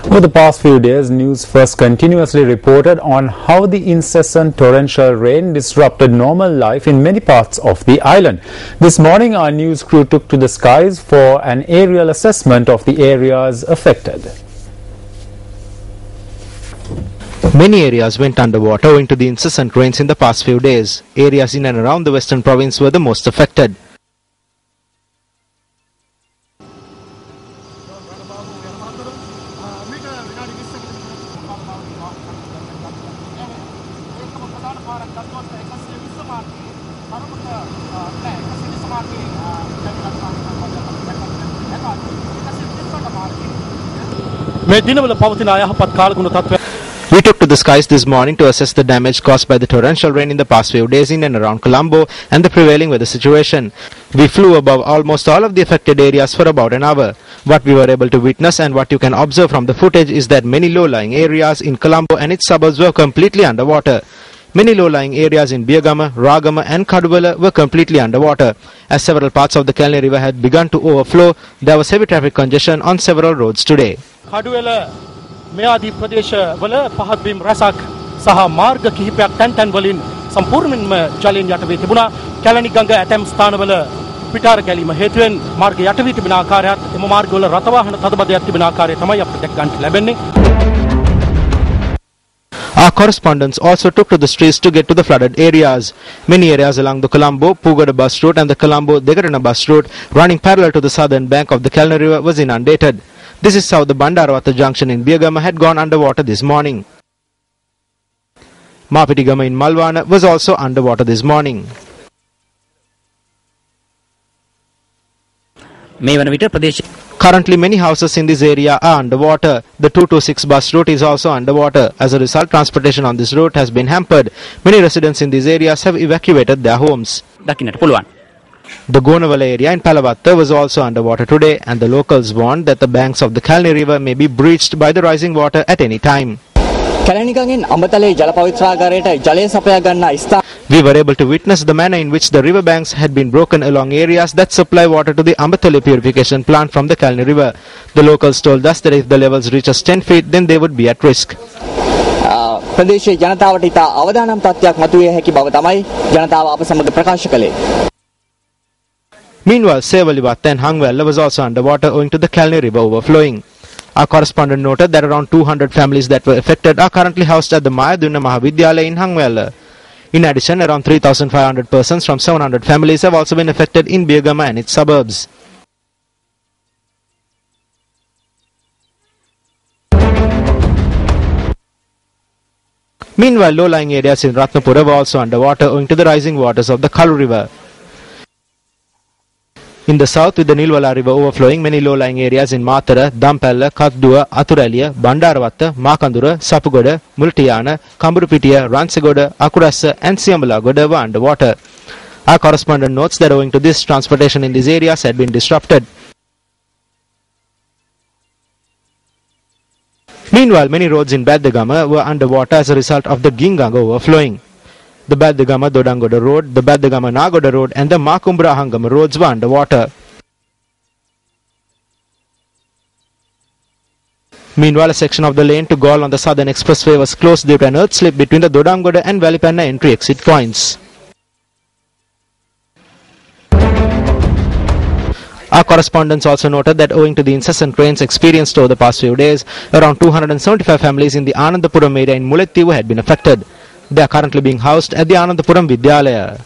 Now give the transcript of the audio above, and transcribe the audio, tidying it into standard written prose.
Over the past few days, News First continuously reported on how the incessant torrential rain disrupted normal life in many parts of the island. This morning, our news crew took to the skies for an aerial assessment of the areas affected. Many areas went underwater owing to the incessant rains in the past few days. Areas in and around the western province were the most affected. We took to the skies this morning to assess the damage caused by the torrential rain in the past few days in and around Colombo and the prevailing weather situation. We flew above almost all of the affected areas for about an hour. What we were able to witness and what you can observe from the footage is that many low-lying areas in Colombo and its suburbs were completely underwater. Many low-lying areas in Biyagama, Ragama and Kaduvela were completely underwater. As several parts of the Kelani River had begun to overflow, there was heavy traffic congestion on several roads today. මෙයාදී ප්‍රදේශවල පහත් බිම් රැසක් සහ මාර්ග කිහිපයක් තැන් වලින් සම්පූර්ණයෙන්ම ජලයෙන් යට වී තිබුණා. කැලණි ගඟ ඇතැම් ස්ථානවල පිටාර ගැලීම හේතුවෙන් මාර්ග යට වී තිබෙන ආකාරයත් එම මාර්ගවල රථ වාහන තදබදයක් තිබෙන ආකාරය තමයි අපිට දැක ගන්නට ලැබෙන්නේ. Our correspondents also took to the streets to get to the flooded areas. Many areas along the Colombo, Pugoda bus route and the Colombo-Degarana bus route running parallel to the southern bank of the Kelani River was inundated. This is how the Bandarawatha junction in Biyagama had gone underwater this morning. Mapitigama in Malwana was also underwater this morning. Currently, many houses in this area are underwater. The 226 bus route is also underwater. As a result, transportation on this route has been hampered. Many residents in these areas have evacuated their homes. The Gonavala area in Palavatta was also underwater today, and the locals warned that the banks of the Kelani River may be breached by the rising water at any time. We were able to witness the manner in which the river banks had been broken along areas that supply water to the Ambatale purification plant from the Kelani River. The locals told us that if the levels reach us 10 feet, then they would be at risk. Meanwhile, Sevalivatta and Hangwella was also underwater owing to the Kelani River overflowing. Our correspondent noted that around 200 families that were affected are currently housed at the Mayadunna Mahavidyalaya in Hangwella. In addition, around 3,500 persons from 700 families have also been affected in Biyagama and its suburbs. Meanwhile, low-lying areas in Ratnapura were also underwater owing to the rising waters of the Kalu River. In the south, with the Nilwala River overflowing, many low-lying areas in Matara, Dampalla, Katdua, Athuraliya, Bandarawatha, Makandura, Sapugoda, Multiyana, Kamburupitiya, Ransegoda, Akurassa and Siambalagoda were underwater. Our correspondent notes that owing to this, transportation in these areas had been disrupted. Meanwhile, many roads in Badagama were underwater as a result of the Ginganga overflowing. The Badagama Dodangoda Road, the Badagama Nagoda Road and the Makumbra Hangama roads were underwater. Meanwhile, a section of the lane to Galle on the southern expressway was closed due to an earth slip between the Dodangoda and Valipanna entry-exit points. Our correspondents also noted that owing to the incessant rains experienced over the past few days, around 275 families in the Anandapuram area in Mulettivu had been affected. They are currently being housed at the Anandapuram Vidyalaya.